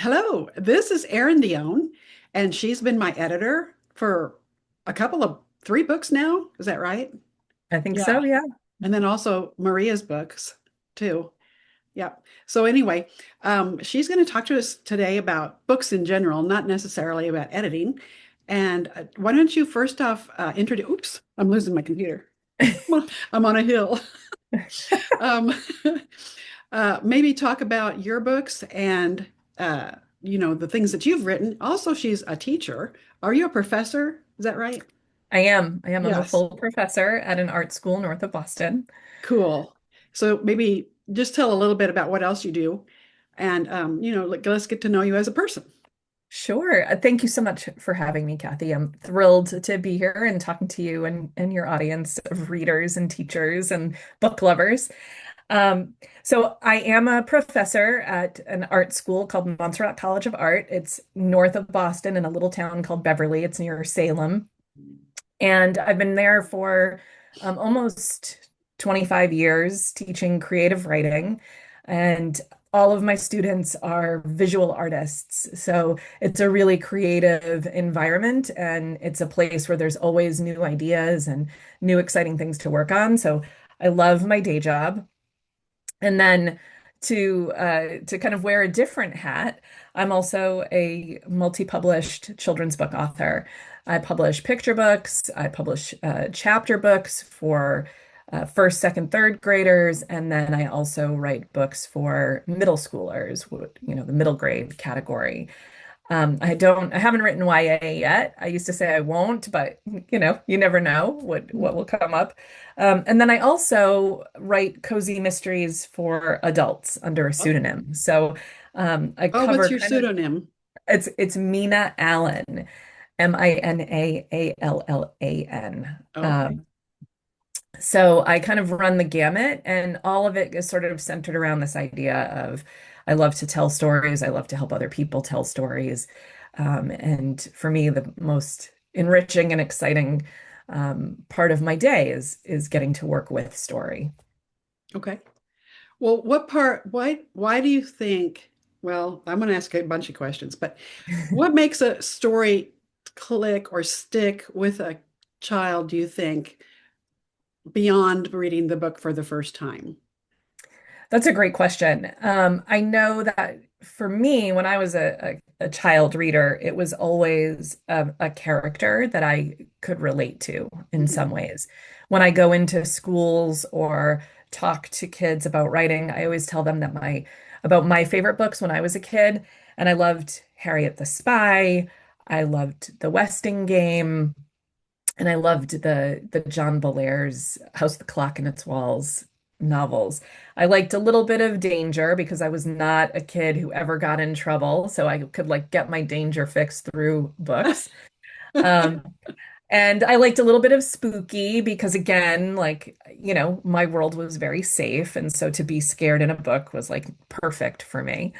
Hello, this is Erin Dionne, and she's been my editor for a couple of three books now. Is that right? I think Yeah. so, yeah. And then also Maria's books too. Yeah. So anyway, she's going to talk to us today about books in general, not necessarily about editing. And why don't you first off introduce? Oops, I'm losing my computer. I'm on a hill. Um, maybe talk about your books and the things that you've written. Also, she's a teacher. Are you a professor? Is that right? I am. I'm a Yes. full professor at an art school north of Boston. Cool. So maybe just tell a little bit about what else you do, and let's get to know you as a person. Sure. Thank you so much for having me, Kathy. I'm thrilled to be here and talking to you and your audience of readers and teachers and book lovers. So I am a professor at an art school called Montserrat College of Art. It's north of Boston in a little town called Beverly. It's near Salem. And I've been there for almost 25 years teaching creative writing. And all of my students are visual artists. So it's a really creative environment, and it's a place where there's always new ideas and new exciting things to work on. So I love my day job. And then to kind of wear a different hat, I'm also a multi-published children's book author. I publish picture books, I publish chapter books for first, second, third graders, and then I also write books for middle schoolers, the middle grade category. I haven't written YA yet. I used to say I won't, but you never know what will come up. And then I also write cozy mysteries for adults under a Oh, pseudonym. So I oh, what's cover your kind of pseudonym? it's Mina Allen, MinaAllan. Okay. So I kind of run the gamut, and all of it is sort of centered around this idea of I love to tell stories. I love to help other people tell stories. And for me, the most enriching and exciting part of my day is getting to work with story. Okay. Well, why do you think, well, I'm going to ask a bunch of questions, but what makes a story click or stick with a child, do you think, beyond reading the book for the first time? That's a great question. I know that for me, when I was a child reader, it was always a character that I could relate to in Mhm. some ways. When I go into schools or talk to kids about writing, I always tell them that about my favorite books when I was a kid, and I loved Harriet the Spy, I loved The Westing Game, and I loved the John Bellairs House the Clock in Its Walls novels. I liked a little bit of danger because I was not a kid who ever got in trouble, so I could like get my danger fix through books. Um, and I liked a little bit of spooky because again, like, my world was very safe, and so to be scared in a book was like perfect for me.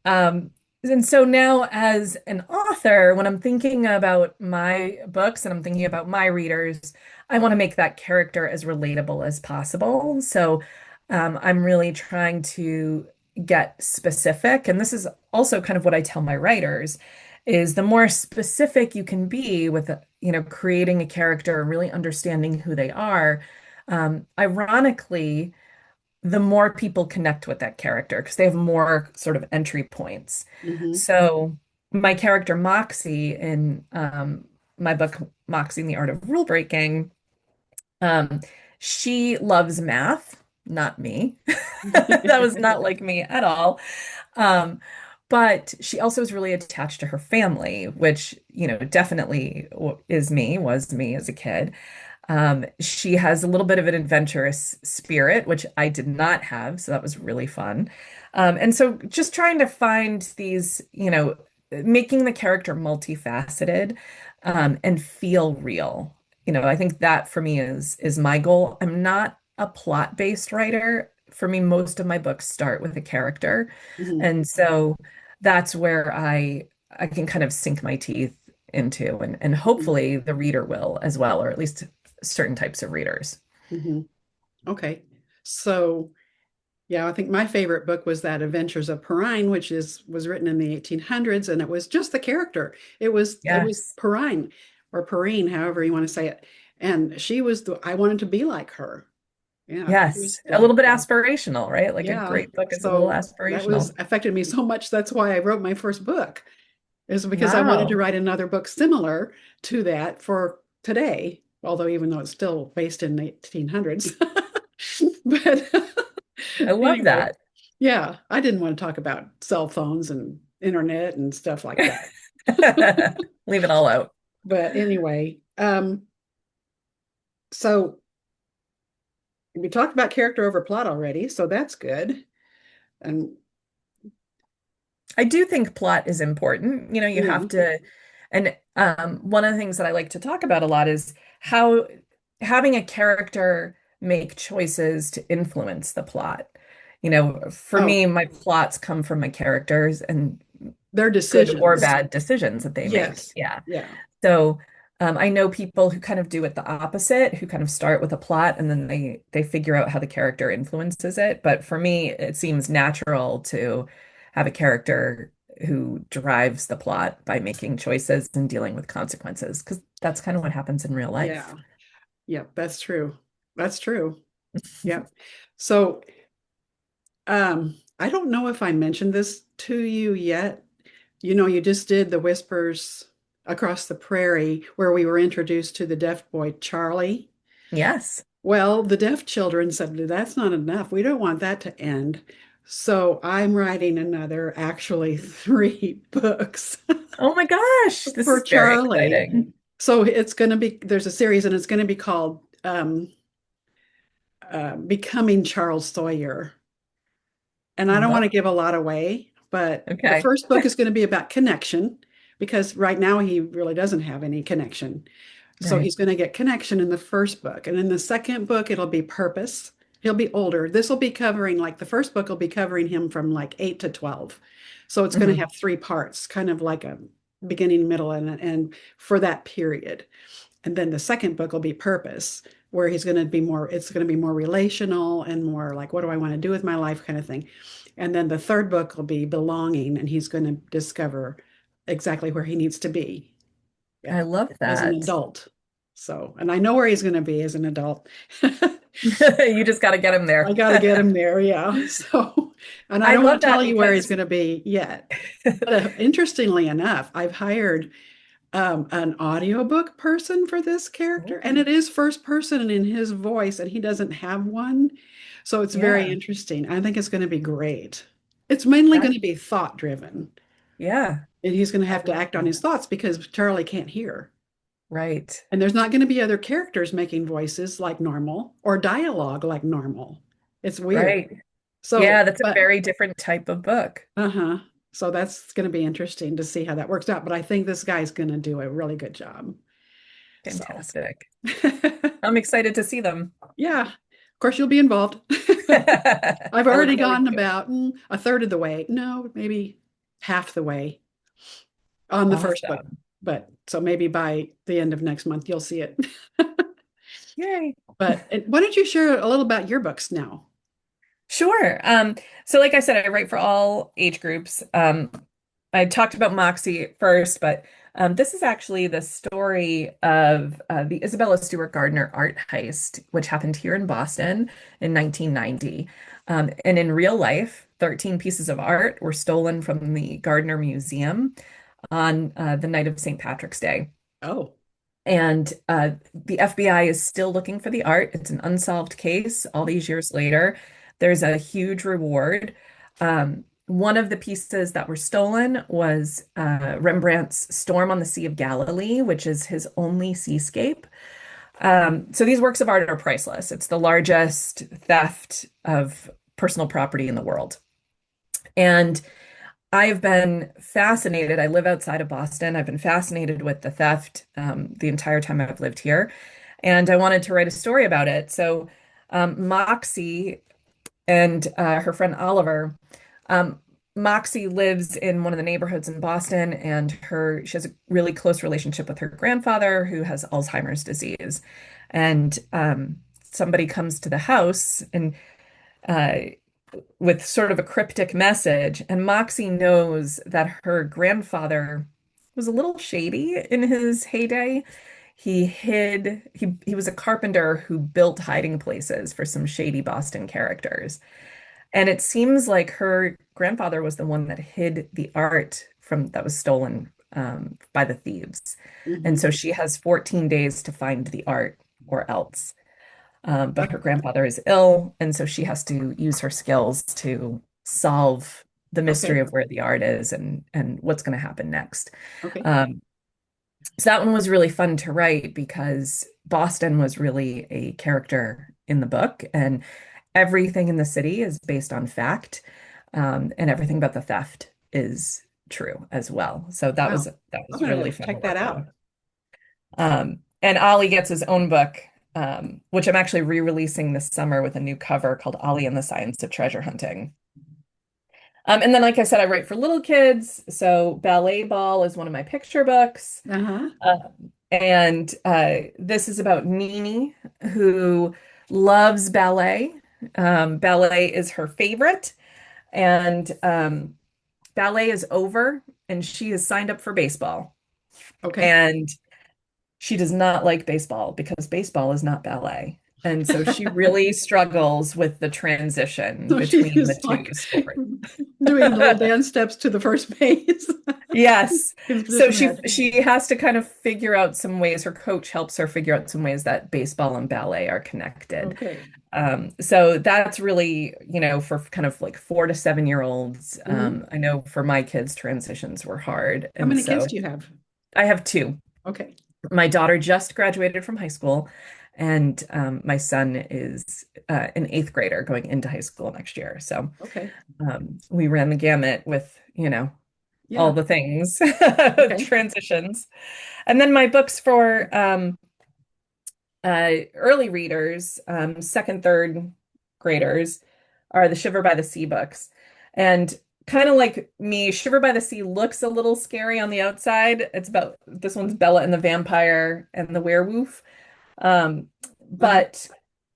Um, and so now, as an author, when I'm thinking about my books and I'm thinking about my readers, I want to make that character as relatable as possible. So I'm really trying to get specific. And this is also kind of what I tell my writers is the more specific you can be with, creating a character and really understanding who they are. Ironically, the more people connect with that character because they have more sort of entry points. Hmm. So my character Moxie in my book Moxie and the Art of Rule Breaking, um, she loves math, not me. That was not like me at all. Um, but she also is really attached to her family, which, definitely was me as a kid. She has a little bit of an adventurous spirit, which I did not have, so that was really fun. And so just trying to find these, making the character multifaceted, and feel real. I think that for me is my goal. I'm not a plot-based writer. For me, most of my books start with a character. Hmm. And so that's where I can kind of sink my teeth into, and hopefully the reader will as well, or at least certain types of readers. Hmm. Okay. So Yeah, I think my favorite book was that Adventures of Perrine, which was written in the 1800s, and it was just the character. It was Yes. Perrine or Perrine, however you want to say it. And she was the I wanted to be like her. Yeah, she Yes. was A little like, bit aspirational, right? Like a yeah. great book is a little So that was aspirational. affected me so much. That's why I wrote my first book, is because I wanted to Wow. write another book similar to that for today, although even though it's still based in the 1800s. But I love anyway, that. yeah, I didn't want to talk about cell phones and internet and stuff like that. Leave it all out. But anyway, so we talked about character over plot already, so that's good. And I do think plot is important. You yeah, have to, and one of the things that I like to talk about a lot is how having a character make choices to influence the plot. For oh, me, my plots come from my characters and their good or decisions. bad decisions that they make. Yes. Yeah. Yeah. So I know people who kind of do it the opposite, who kind of start with a plot and then they figure out how the character influences it. But for me, it seems natural to have a character who drives the plot by making choices and dealing with consequences, because that's kind of what happens in real life. Yeah. Yeah, that's true. That's true. Yeah. So, I don't know if I mentioned this to you yet. You just did the Whispers Across the Prairie, where we were introduced to the deaf boy Charlie. Yes. Well, the deaf children said, that's not enough. We don't want that to end. So I'm writing another, actually, three books Oh my gosh, this for is very Charlie. exciting. So there's a series, and it's going to be called Becoming Charles Sawyer. And I don't want Love. to give a lot away, but the Okay. first book is going to be about connection because right now he really doesn't have any connection. So Right. he's going to get connection in the first book. And in the second book, it'll be purpose. He'll be older. This will be covering, like the first book will be covering him from like 8 to 12. So it's going to Hmm. have three parts, kind of like a beginning, middle, and an end for that period. And then the second book will be purpose, where it's going to be more relational and more like, what do I want to do with my life kind of thing. And then the third book will be belonging, and he's going to discover exactly where he needs to be, yeah, I love as an that. adult. So, and I know where he's going to be as an adult. You just got to get him I there. got to get him there, yeah. So, and I I don't want love to tell that you where he's because going to be yet. But interestingly enough, I've hired an audiobook person for this character, and Ooh, it is first person and in his voice, and he doesn't have one. So it's very yeah, interesting. I think it's going to be great. It's mainly that going to be thought driven, yeah, and he's going to I have to love act on his that. thoughts because Charlie can't hear. Right, And there's not going to be other characters making voices like normal or dialogue like normal. It's weird. right. So, Yeah, that's a but very different type of book. uh-huh. So that's going to be interesting to see how that works out. But I think this guy's going to do a really good job. So, Fantastic. I'm excited to see them. yeah, of course you'll be involved. I've I look already forward gone to it. about a third of the way. No, maybe half the way on the first book. Awesome. But so maybe by the end of next month you'll see it. Yay. But why don't you share a little about your books now? Sure. So like I said, I write for all age groups. I talked about Moxie at first, but this is actually the story of the Isabella Stewart Gardner art heist, which happened here in Boston in 1990. And in real life, 13 pieces of art were stolen from the Gardner Museum on the night of St. Patrick's Day. Oh, And the FBI is still looking for the art. It's an unsolved case all these years later. There's a huge reward. One of the pieces that were stolen was Rembrandt's Storm on the Sea of Galilee, which is his only seascape. So these works of art are priceless. It's the largest theft of personal property in the world. And I've been fascinated. I live outside of Boston. I've been fascinated with the theft the entire time I've lived here. And I wanted to write a story about it. So Moxie and her friend Oliver, um, Moxie lives in one of the neighborhoods in Boston, and she has a really close relationship with her grandfather who has Alzheimer's disease. And somebody comes to the house and uh, with sort of a cryptic message. And Moxie knows that her grandfather was a little shady in his heyday. He was a carpenter who built hiding places for some shady Boston characters. And it seems like her grandfather was the one that hid the art from that was stolen by the thieves. And Hmm. so she has 14 days to find the art or else. But her grandfather is ill, and so she has to use her skills to solve the mystery Okay. of where the art is and what's going to happen next. Okay. Um, so that one was really fun to write because Boston was really a character in the book, and everything in the city is based on fact, and everything about the theft is true as well. So Wow. that I'm was really gonna fun to check that work out. on. And Ollie gets his own book, which I'm actually re-releasing this summer with a new cover called Ollie and the Science of Treasure Hunting. And then, like I said, I write for little kids. So Ballet Ball is one of my picture books. Uh-huh. Uh, and this is about Nini, who loves ballet. Ballet is her favorite. And ballet is over, and she is signed up for baseball. Okay. And she does not like baseball because baseball is not ballet. And so she really struggles with the transition So between the she's two like sports. doing little dance steps to the first base Yes. in the So position head. she has to kind of figure out some ways, her coach helps her figure out some ways that baseball and ballet are connected. Okay. So that's really, for kind of like 4 to 7 year olds. Hmm. I know for my kids, transitions were hard. How And many kids so do you have? I have two. Okay. My daughter just graduated from high school, and my son is an eighth grader going into high school next year. So Okay. we ran the gamut with, all Yeah. the things, Okay. transitions. And then my books for early readers, second, third graders, are the Shiver by the Sea books. And kind of like me, Shiver by the Sea looks a little scary on the outside. It's about this one's Bella and the vampire and the werewolf. Um, Uh-huh. but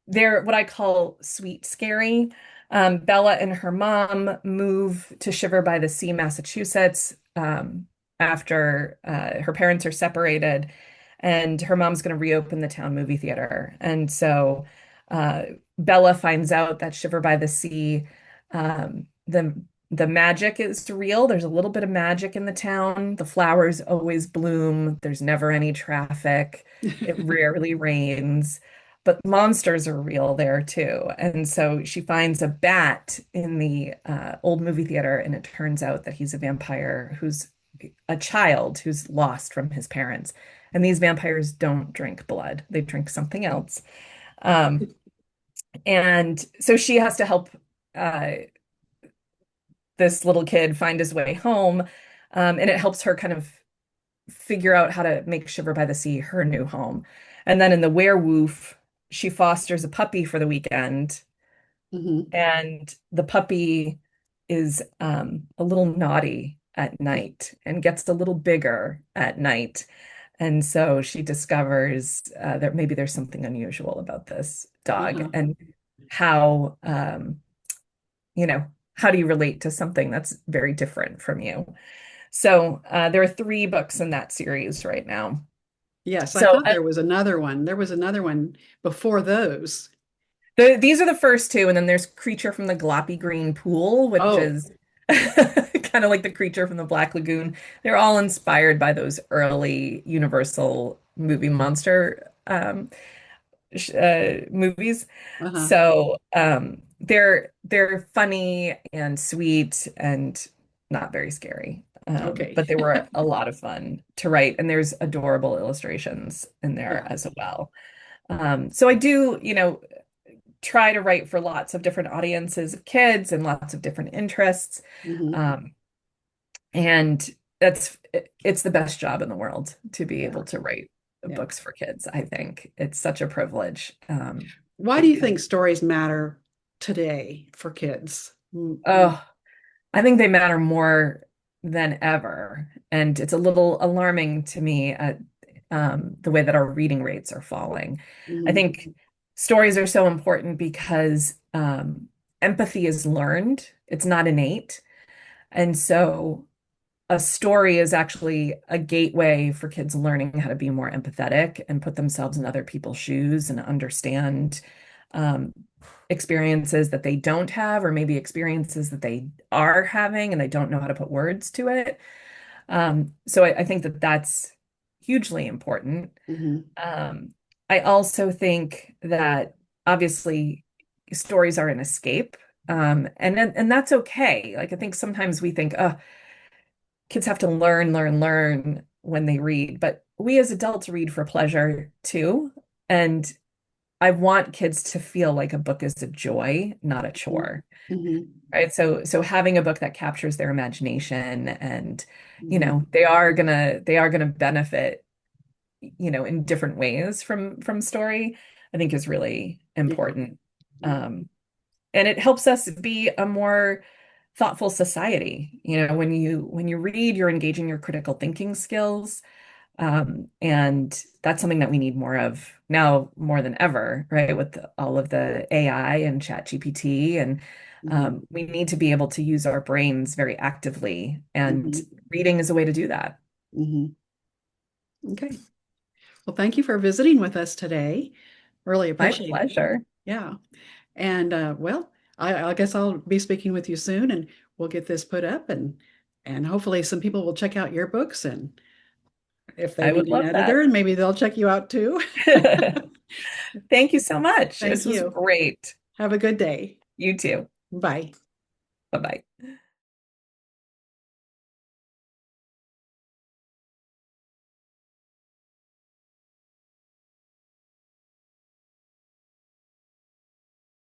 they're what I call sweet scary. Bella and her mom move to Shiver by the Sea, Massachusetts, after her parents are separated, and her mom's going to reopen the town movie theater. And so uh, Bella finds out that Shiver by the Sea, the magic is real. There's a little bit of magic in the town. The flowers always bloom. There's never any traffic. It rarely rains, but monsters are real there too. And so she finds a bat in the old movie theater, and it turns out that he's a vampire who's a child who's lost from his parents. And these vampires don't drink blood, they drink something else. Um, and so she has to help uh, this little kid find his way home. And it helps her kind of figure out how to make Shiver by the Sea her new home. And then in The Werewolf, she fosters a puppy for the weekend, Hmm. and the puppy is a little naughty at night and gets a little bigger at night. And so she discovers that maybe there's something unusual about this dog, Uh-huh. and how, you know, how do you relate to something that's very different from you? So there are 3 books in that series right now. Yes, I So thought there was another one. There was another one before those. these are the first 2, and then there's Creature from the Gloppy Green Pool, which Oh, is kind of like the creature from the Black Lagoon. They're all inspired by those early Universal movie monster movies. uh-huh. So they're funny and sweet and not very scary. Okay. But they were a lot of fun to write, and there's adorable illustrations in there Yeah. as well. So I do, try to write for lots of different audiences of kids and lots of different interests. Hmm. Um, and it's the best job in the world to be Yeah. able to write Yeah. books for kids. I think it's such a privilege. Why do you Because think stories matter today for kids? Mm. oh, I think they matter more than ever. And it's a little alarming to me at the way that our reading rates are falling. I Mhm. think stories are so important because empathy is learned, it's not innate. And so a story is actually a gateway for kids learning how to be more empathetic and put themselves in other people's shoes and understand um, experiences that they don't have, or maybe experiences that they are having and they don't know how to put words to it. So I think that that's hugely important. Hmm. Um, I also think that obviously stories are an escape. And that's okay. Like I think sometimes we think, oh, kids have to learn when they read, but we as adults read for pleasure too. And I want kids to feel like a book is a joy, not a chore. Hmm. Right. So having a book that captures their imagination and, Hmm. they are gonna benefit, in different ways from story, I think is really Yeah. important. Um, and it helps us be a more thoughtful society. When you read, you're engaging your critical thinking skills. And that's something that we need more of now more than ever, right? With all of the AI and chat GPT. And Hmm. we need to be able to use our brains very actively. And Hmm. reading is a way to do that. Hmm. Okay. Well, thank you for visiting with us today. Really My appreciate it. pleasure. Yeah. And well, I guess I'll be speaking with you soon and we'll get this put up and hopefully some people will check out your books and if they I would need an love editor that. and maybe they'll check you out too. Thank you so much. Thank This was you. great. Have a good day. You too. Bye. Bye-bye.